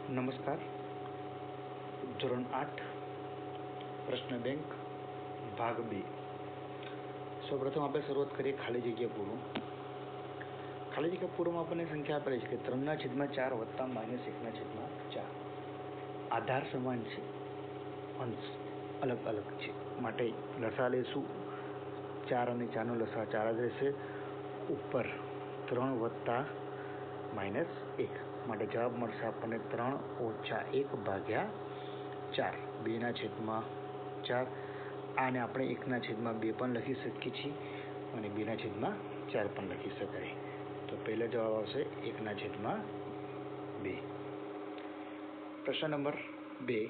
નમસ્કાર. ધોરણ 8 પ્રશ્ન બેંક ભાગ 2. સૌપ્રથમ આપણે શરૂઆત કરીએ ખાલી જગ્યા પૂરું. ખાલી જગ્યા પૂરમાં આપણને સંખ્યા આપેલી છે કે 3/4 વત્તા -1/4. આધાર સમાન છે, અંશ અલગ અલગ છે, માટે લસા લેશું. 4 અને 4 નો લસા 4 જ રહેશે. ઉપર 3 વત્તા -1, માટે જવાબ મળશે આપણને 3 - 1/4, 2/4. આને આપણે 1/2 પણ લખી શકીએ છીએ અને 2/4 પણ લખી શકાય. તો પહેલો જવાબ આવશે 1/2. પ્રશ્ન નંબર 2.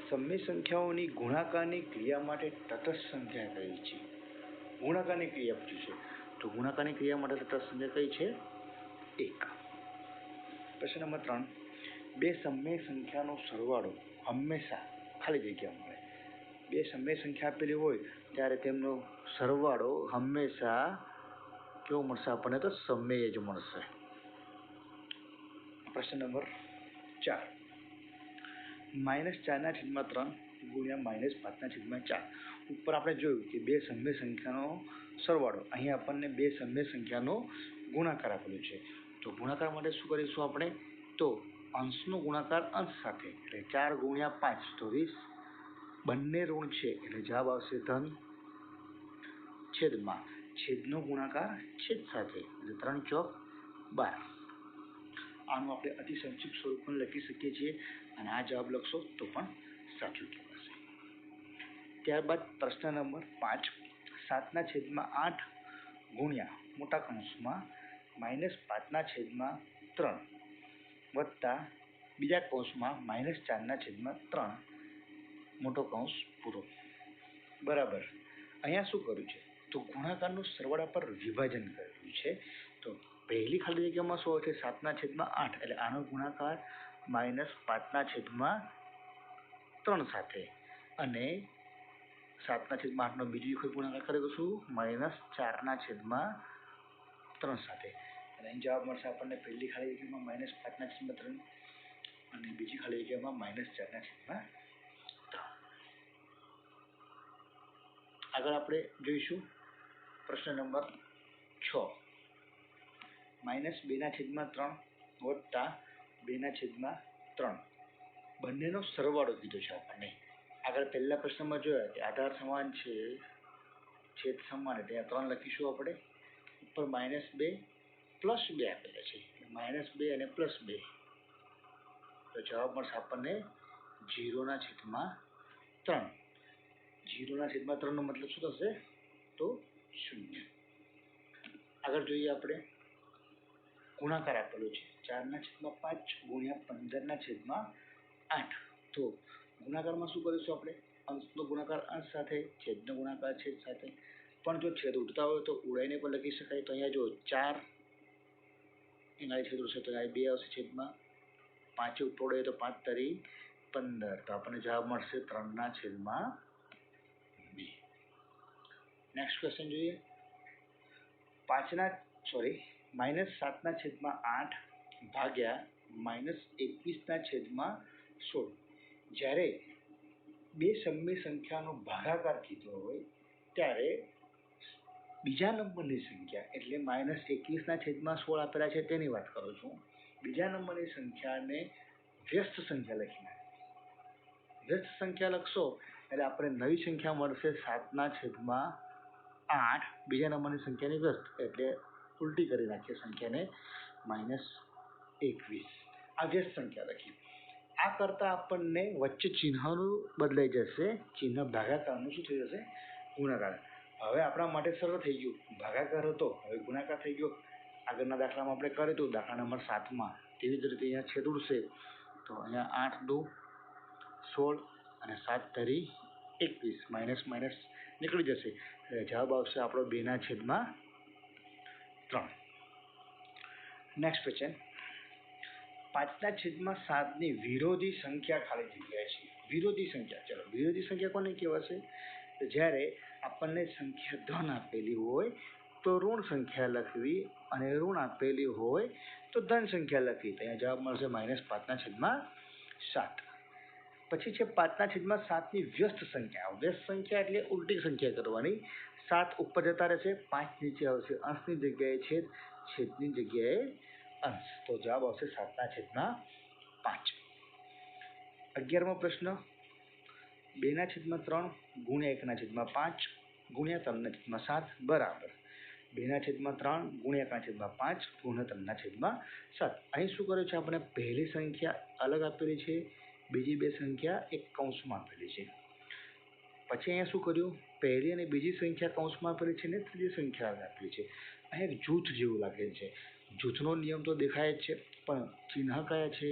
સમય સંખ્યાઓની ગુણાકારની ક્રિયા માટે તટસ્થ સંખ્યા કઈ છે? ગુણાકારની ક્રિયા પૂછી છે, તો ગુણાકારની ક્રિયા માટે તટસ્થ સંખ્યા કઈ છે? 1. પ્રશ્ન નંબર 3. બે સમય સંખ્યાનો સરવાળો હંમેશા ખાલી જગ્યા મળે. બે સમય સંખ્યા આપેલી હોય ત્યારે તેમનો સરવાળો હંમેશા કેવો મળશે આપણને? તો સમય જ મળશે. પ્રશ્ન નંબર 4. -4/3 ગુણ્યા -5/4. ઉપર આપણે જોયું કે બે સમય સંખ્યાનો સરવાળો, અહીં આપણને બે સમય સંખ્યાનો ગુણાકાર આપેલો છે. તો ગુણાકાર માટે શું કરીશું આપણે? તો અંશનો ગુણાકાર અંશ સાથે, એટલે 4 ગુણ્યા 5 તો 20. બંને ઋણ છે એટલે જવાબ આવશે ધન. છેદમાં છેદનો ગુણાકાર છેદ સાથે, એટલે 3 ચોક 12. આનું આપણે અતિ સંક્ષિપ્ત સ્વરૂપ પણ લખી શકીએ છીએ અને આ જવાબ લખશો તો પણ સાચું કહેવાશે. ત્યારબાદ પ્રશ્ન નંબર 5. 7/8 ગુણ્યા મોટા કૌંસમાં -5/3 વત્તા બીજા કૌંસમાં -4/3 મોટો કૌંસ પૂરો બરાબર. અહીંયા શું કર્યું છે? તો ગુણાકારનું સરવાળા પર વિભાજન કરેલું છે. તો પહેલી ખાલી જગ્યામાં શું હોય છે? 7/8, એટલે આનો ગુણાકાર -5/3 સાથે, અને 7/8 નો બીજી વખત ગુણાકાર કરીશું -4/3 સાથે. અને અહીં જવાબ મળશે આપણને પહેલી ખાલી જગ્યામાં -5/3 અને બીજી ખાલી જગ્યામાં -4/3. આગળ આપણે જોઈશું પ્રશ્ન નંબર 6. -2/3 વત્તા 2/3 બંનેનો સરવાળો કીધો છે આપણને. આગળ પહેલા પ્રશ્નમાં જોયા કે આધાર સમાન છે, છેદ સમાન, એટલે 3 લખીશું આપણે. ઉપર -2 +2 આપેલા છે, -2 અને +2, તો જવાબ મળશે આપણને 0/3. 0/3 નો મતલબ શું થશે? તો 0. આગળ જોઈએ આપણે ગુણાકાર આપેલો છે 4/5 ગુણ્યા 15/8. તો ગુણાકારમાં શું કરીશું આપણે? અંશનો ગુણાકાર અંશ સાથે, છેદનો ગુણાકાર છેદ સાથે. પણ જો છેદ ઉડતા હોય તો ઉડાઈને પણ લખી શકાય. તો અહીંયા જો 4 એના છેદ ઉડશે તો 2 આવશે છેદમાં. 5 ઉપર ઉડે તો 5 તરી 15, તો આપણને જવાબ મળશે 3/2. નેક્સ્ટ ક્વેશ્ચન જોઈએ. -7/8 ભાગ્યા -21/16. જ્યારે બે સમય સંખ્યાનો ભાગાકાર કીધો હોય ત્યારે બીજા નંબરની સંખ્યા, એટલે -21/16 આપેલા છે તેની વાત કરું છું. બીજા નંબરની સંખ્યાને વ્યસ્ત સંખ્યા લખી નાખે. વ્યસ્ત સંખ્યા લખશો એટલે આપણે નવી સંખ્યા મળશે 7/8. બીજા નંબરની સંખ્યાની વ્યસ્ત, એટલે ઉલટી કરી નાખીએ સંખ્યાને, -21. આ વ્યસ્ત સંખ્યા લખી. આ કરતાં આપણને વચ્ચે ચિહ્નનું બદલાઈ જશે. ચિહ્ન ભાગાકારનું શું થઈ જશે? ગુણાકાર. હવે આપણા માટે સરળ થઈ ગયું. ભાગાકાર હતો, હવે ગુણાકાર થઈ ગયો. આગળના દાખલામાં આપણે કર્યું હતું, દાખલા નંબર 7માં. તેવી જ રીતે અહીંયા છેદ ઉડશે તો અહીંયા 8 × 2 = 16 અને 7 તરી 21. માઇનસ માઇનસ નીકળી જશે, જવાબ આવશે આપણો 2/3. Next question. 5/7 ની વિરોધી સંખ્યા ખાલી જગ્યા છે. વિરોધી સંખ્યા, ચલો વિરોધી સંખ્યા કોને કહેવાશે? તો જ્યારે આપણને સંખ્યા ધન આપેલી હોય તો ઋણ સંખ્યા લખવી અને ઋણ આપેલી હોય તો ધન સંખ્યા લખી. તો અહીંયા જવાબ મળશે -5/7. પછી છે 5/7ની વ્યસ્ત સંખ્યા. વ્યસ્ત સંખ્યા એટલે ઉલટી સંખ્યા કરવાની. 7 ઉપર જતા રહેશે, 5 નીચે આવશે, અંશની જગ્યાએ છેદ, છેદની જગ્યાએ અંશ. તો જવાબ આવશે 7/5. 11મો પ્રશ્ન 2/3 ગુણ્યા 1/5 ગુણ્યા 3/7 બરાબર 2/3 ગુણ્યા 1/5 ગુણ્યા 3/7. અહીં શું કર્યું છે આપણે? પહેલી સંખ્યા અલગ આપેલી છે, બીજી બે સંખ્યા એક કૌંસમાં આપેલી છે. પછી અહીંયા શું કર્યું? પહેલી અને બીજી સંખ્યા કૌંસમાં આપેલી છે ને ત્રીજી સંખ્યા આપેલી છે. અહીં એક જૂથ જેવું લાગે છે. જૂથનો નિયમ તો દેખાય જ છે, પણ ચિહ્ન કયા છે?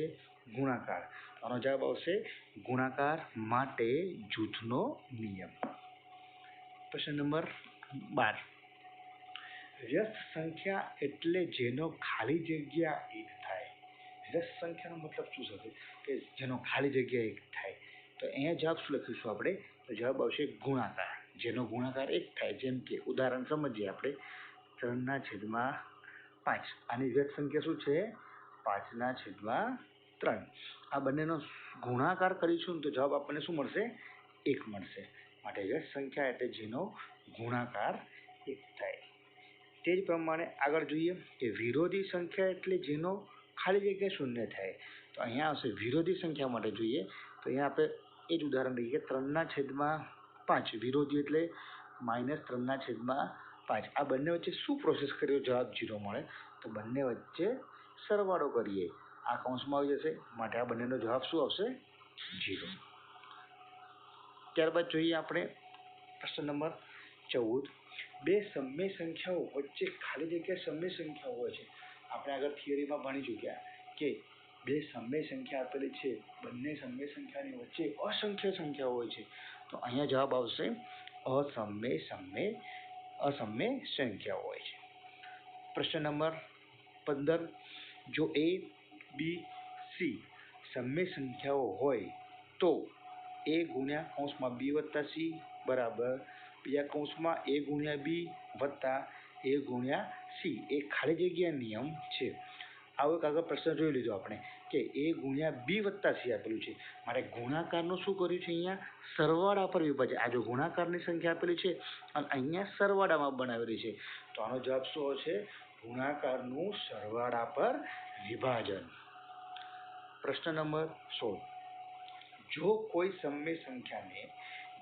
ગુણાકાર. આનો જવાબ આવશે ગુણાકાર માટે જૂથનો નિયમ. પ્રશ્ન નંબર 12. વ્યસ્ત સંખ્યા એટલે જેનો ખાલી જગ્યા એક થાય. વ્યસ્ત સંખ્યાનો મતલબ શું થશે? કે જેનો ખાલી જગ્યા એક થાય. તો અહીંયા જવાબ શું લખીશું આપણે? તો જવાબ આવશે ગુણાકાર. જેનો ગુણાકાર એક થાય. જેમ કે ઉદાહરણ સમજીએ આપણે 3/5. આની વ્યસ્ત સંખ્યા શું છે? 5/3. આ બંનેનો ગુણાકાર કરીશું તો જવાબ આપણને શું મળશે? 1 મળશે. માટે વ્યસ્ત સંખ્યા એટલે જેનો ગુણાકાર એક થાય. તે જ પ્રમાણે આગળ જોઈએ કે વિરોધી સંખ્યા એટલે જેનો ખાલી જગ્યા શૂન્ય થાય. તો અહીંયા આવશે વિરોધી સંખ્યા માટે જોઈએ તો અહીંયા આપણે એ જ ઉદાહરણ લઈએ 3/5. વિરોધી એટલે -3/5. આ બંને વચ્ચે શું પ્રોસેસ કર્યો? જવાબ 0 મળે. તો બંને વચ્ચે સરવાળો કરીએ. આ કૌંસમાં આવી જશે, માટે આ બંનેનો જવાબ શું આવશે? 0. ત્યારબાદ જોઈએ આપણે પ્રશ્ન નંબર 14. બે સમય સંખ્યાઓ વચ્ચે ખાલી જગ્યા સમય સંખ્યાઓ હોય છે. આપણે આગળ થિયરીમાં ભણી ચૂક્યા કે બે સમય સંખ્યા આપેલી છે, બંને સમય સંખ્યાની વચ્ચે અસંખ્ય સંખ્યાઓ હોય છે. તો અહીંયા જવાબ આવશે અસમય સંખ્યાઓ હોય છે. પ્રશ્ન નંબર 15. જો A, B, C સમય સંખ્યાઓ હોય તો A ગુણ્યા કૌંસમાં B વત્તા C બરાબર બીજા કૌંસમાં A ગુણ્યા B વત્તા A ગુણ્યા C એ ખાલી જગ્યા નિયમ છે. આવો એક આગળ પ્રશ્ન જોઈ લીધો આપણે કે A ગુણ્યા B વત્તા C આપેલું છે. મારે ગુણાકારનું શું કર્યું છે? અહીંયા સરવાળા પર વિભાજન. આ જો ગુણાકારની સંખ્યા આપેલી છે અને અહીંયા સરવાળામાં બનાવેલી છે. તો આનો જવાબ શું છે? ગુણાકારનું સરવાળા પર વિભાજન. પ્રશ્ન નંબર 16. જો કોઈ સમય સંખ્યાને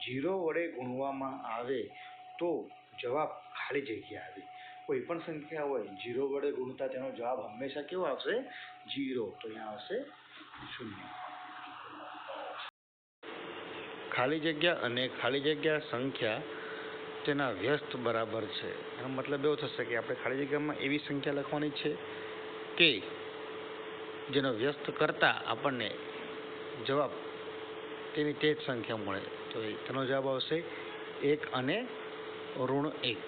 0 વડે ગુણવામાં આવે તો જવાબ ખાલી જગ્યા આવે. કોઈ પણ સંખ્યા હોય 0 વડે ગુણતા તેનો જવાબ હંમેશા કેવો આવશે? 0. તો અહીંયા આવશે 0. ખાલી જગ્યા અને ખાલી જગ્યા સંખ્યા તેના વ્યસ્ત બરાબર છે. એનો મતલબ એવો થશે કે આપણે ખાલી જગ્યામાં એવી સંખ્યા લખવાની છે કે જેનો વ્યસ્ત કરતા આપણને જવાબ તેની તે જ સંખ્યા મળે. તો તેનો જવાબ આવશે 1 અને -1.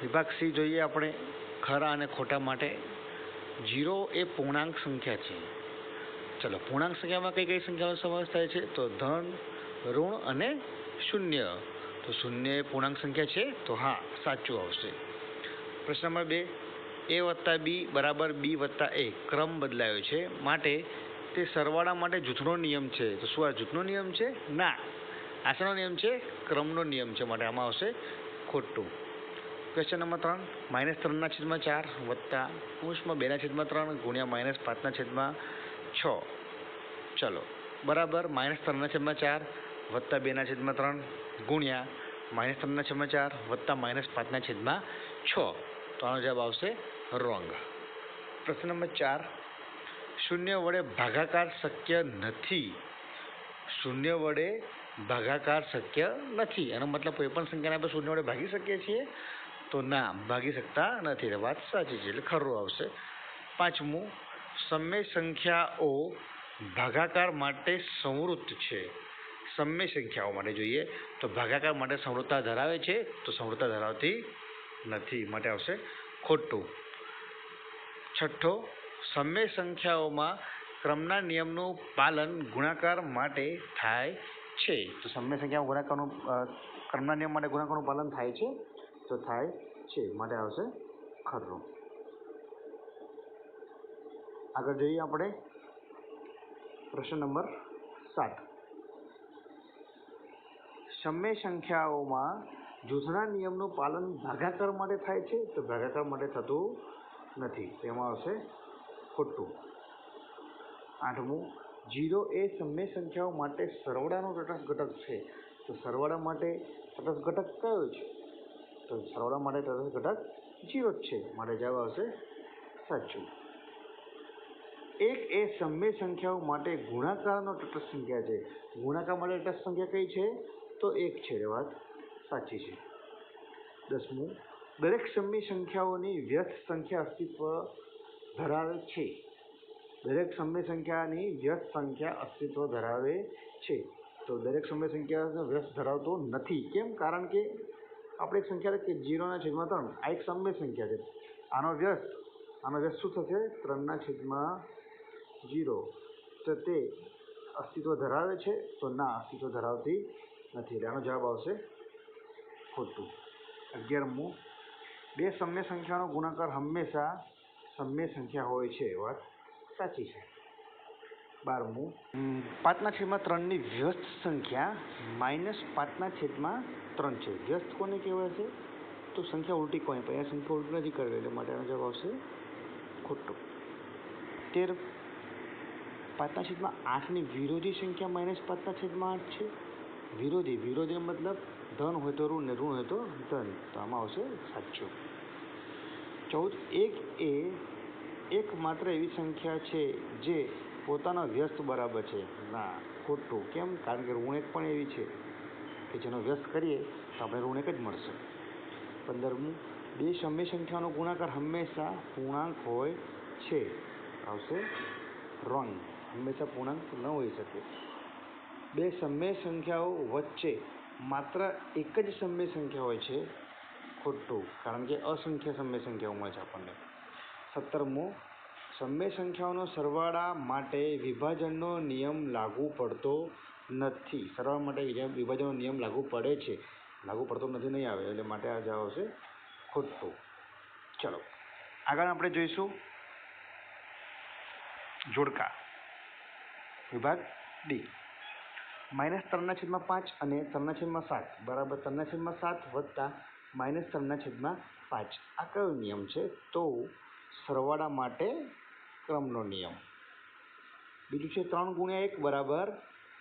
વિભાગ C જોઈએ આપણે ખરા અને ખોટા માટે. 0 એ પૂર્ણાંક સંખ્યા છે. ચલો, પૂર્ણાંક સંખ્યામાં કઈ કઈ સંખ્યાનો સમાવેશ થાય છે? તો ધન, ઋણ અને શૂન્ય. તો 0 એ પૂર્ણાંક સંખ્યા છે? તો હા, સાચું આવશે. પ્રશ્ન નંબર 2. A વત્તા B બરાબર B વત્તા A ક્રમ બદલાયો છે, માટે તે સરવાળા માટે જૂથનો નિયમ છે. તો શું આ જૂથનો નિયમ છે? ના. આ શાનો નિયમ છે? ક્રમનો નિયમ છે. માટે આમાં આવશે ખોટું. Question number 3. -3/4 વત્તા કૌંસમાં 2/3 ગુણ્યા -5/6. ચલો બરાબર -3/4 વત્તા 2/3 ગુણ્યા -3/4 વત્તા -5/6. તો આનો જવાબ આવશે રોંગ. પ્રશ્ન નંબર 4. શૂન્ય વડે ભાગાકાર શક્ય નથી. શૂન્ય વડે ભાગાકાર શક્ય નથી એનો મતલબ કોઈ પણ સંખ્યાને આપણે શૂન્ય વડે ભાગી શકીએ છીએ? તો ના, ભાગી શકતા નથી. એટલે વાત સાચી છે, એટલે ખરું આવશે. 5મું. સમય સંખ્યાઓ ભાગાકાર માટે સંવૃત્ત છે. સમય સંખ્યાઓ માટે જોઈએ તો ભાગાકાર માટે સંવૃત્તતા ધરાવે છે? તો સંવૃત્તતા ધરાવતી નથી. માટે આવશે ખોટું. 6. સમય સંખ્યાઓમાં ક્રમના નિયમનું પાલન ગુણાકાર માટે થાય છે. તો સમય સંખ્યામાં ક્રમના નિયમ માટે ગુણાકારનું પાલન થાય છે? તો થાય છે. માટે આવશે ખરું. આગળ જોઈએ આપણે પ્રશ્ન નંબર 7. સમય સંખ્યાઓમાં જૂથના નિયમનું પાલન ભાગાકાર માટે થાય છે તો ભાગાકાર માટે થતું નથી, તેમાં આવશે ખોટું. 8મું, 0 એ સમય સંખ્યાઓ માટે સરવાળાનો તટસ્થ ઘટક છે તો સરવાળા માટે તટસ્થ ઘટક કયો છે તો સરવાળા માટે તટસ્થ ઘટક 0 જ છે, માટે જવાબ આવશે સાચું. 1 એ સમય સંખ્યાઓ માટે ગુણાકારનો તટસ્થ સંખ્યા છે, ગુણાકાર માટે તટસ્થ સંખ્યા કઈ છે તો 1 છે, વાત સાચી છે. 10મું, દરેક સમય સંખ્યાઓની વ્યસ્ત સંખ્યા અસ્તિત્વ ધરાવે છે, દરેક સમય સંખ્યાની વ્યસ્ત સંખ્યા અસ્તિત્વ ધરાવે છે તો દરેક સમય સંખ્યા વ્યસ્ત ધરાવતો નથી. કેમ? કારણ કે આપણે એક સંખ્યા કે 0/3 આ એક સમય સંખ્યા છે, આનો વ્યસ્ત શું થશે 3/0, તો તે અસ્તિત્વ ધરાવે છે તો ના, અસ્તિત્વ ધરાવતી નથી, એટલે આનો જવાબ આવશે ખોટું. 11મું, બે સમય સંખ્યાનો ગુણાકાર હંમેશા સમય સંખ્યા હોય છે, વાત સાચી છે. 12મું, 5/3 વ્યસ્ત સંખ્યા -5/3 છે. વ્યસ્ત કોને કહેવાય છે તો સંખ્યા ઉલટી કોને, પણ અહીંયા સંખ્યા ઉલટી નથી કરેલી, એટલે માટે આનો જવાબ આવશે ખોટું. 13, 5/8 વિરોધી સંખ્યા -5/8 છે. વિરોધી મતલબ ધન હોય તો ઋણ ને ઋણ હોય તો ધન, તો આમાં આવશે સાચું. 14, 1 એ એકમાત્ર એવી સંખ્યા છે જે પોતાના વ્યસ્ત બરાબર છે, ના ખોટું. કેમ? કારણ કે ઋણ 1 પણ એવી છે કે જેનો વ્યસ્ત કરીએ તો આપણે ઋણ 1 જ મળશે. 15મું, બે સમય સંખ્યાનો ગુણાકાર હંમેશા પૂર્ણાંક હોય છે, આવશે રોંગ, હંમેશા પૂર્ણાંક ન હોઈ શકે. બે સમય સંખ્યાઓ વચ્ચે માત્ર એક જ સમય સંખ્યા હોય છે, ખોટું, કારણ કે અસંખ્ય સમય સંખ્યાઓ મળે છે આપણને. 17મું, સમય સંખ્યાઓનો સરવાળા માટે વિભાજનનો નિયમ લાગુ પડતો નથી. સરવાળા માટે વિભાજનનો નિયમ લાગુ પડે છે, લાગુ પડતો નથી નહીં આવે, એટલે માટે આ જવાબ આવશે ખોટું. ચલો આગળ આપણે જોઈશું જોડકા વિભાગ ડી. -3/5 અને 3/7 બરાબર 3/7 વત્તા -3/5, આ કયો નિયમ છે તો સરવાળા માટે ક્રમનો નિયમ. બીજું છે 3 × 1 બરાબર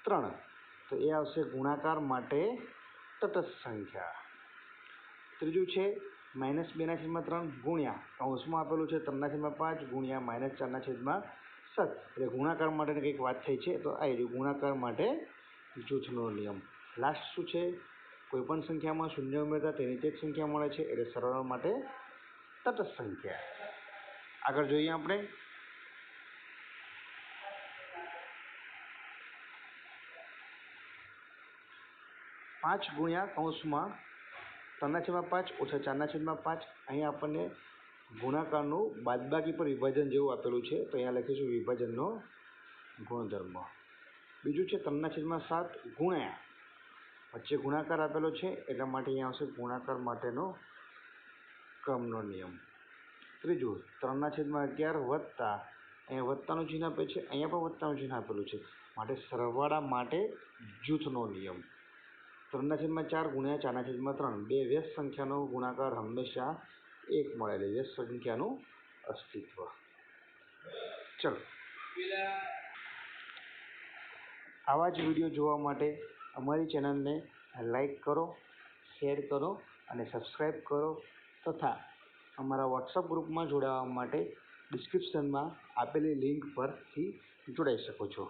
3, તો એ આવશે ગુણાકાર માટે તટસ્થ સંખ્યા. ત્રીજું છે -2/3 ગુણ્યા કૌંસમાં આપેલું છે 3/5 ગુણ્યા -4/7, એટલે ગુણાકાર માટે કંઈક વાત થઈ છે તો આ ગુણાકાર માટે જૂથનો નિયમ. લાસ્ટ શું છે? કોઈ પણ સંખ્યામાં શૂન્ય ઉમેરતા તેની તે જ સંખ્યા મળે છે, એટલે સરવાળા માટે તટસ્થ સંખ્યા. આગળ જોઈએ આપણે પાંચ ગુણ્યા કૌંસમાં 3/5 ઓછા 4/5, અહીંયા આપણને ગુણાકારનું બાદબાકી પર વિભાજન જેવું આપેલું છે, તો અહીંયા લખીશું વિભાજનનો ગુણધર્મ. બીજું છે 3/7 ગુણ્યા, વચ્ચે ગુણાકાર આપેલો છે એટલા માટે અહીંયા આવશે ગુણાકાર માટેનો ક્રમનો નિયમ. ત્રીજું 3/11 વત્તા, અહીંયા વત્તાનું ચિહ્ન આપે છે, અહીંયા પણ વત્તાનું ચિહ્ન આપેલું છે, માટે સરવાળા માટે જૂથનો નિયમ. 3/4 ગુણ્યા 4/3, બે વ્યસ્ત સંખ્યાનો ગુણાકાર હંમેશા 1 મળે, એટલે વ્યસ્ત સંખ્યાનું અસ્તિત્વ. ચલો આવા જ વિડીયો જોવા માટે અમારી ચેનલને લાઈક કરો, શેર કરો અને સબસ્ક્રાઈબ કરો, તથા અમારા વોટ્સઅપ ગ્રુપમાં જોડાવા માટે ડિસ્ક્રિપ્શનમાં આપેલી લિંક પરથી જોડાઈ શકો છો.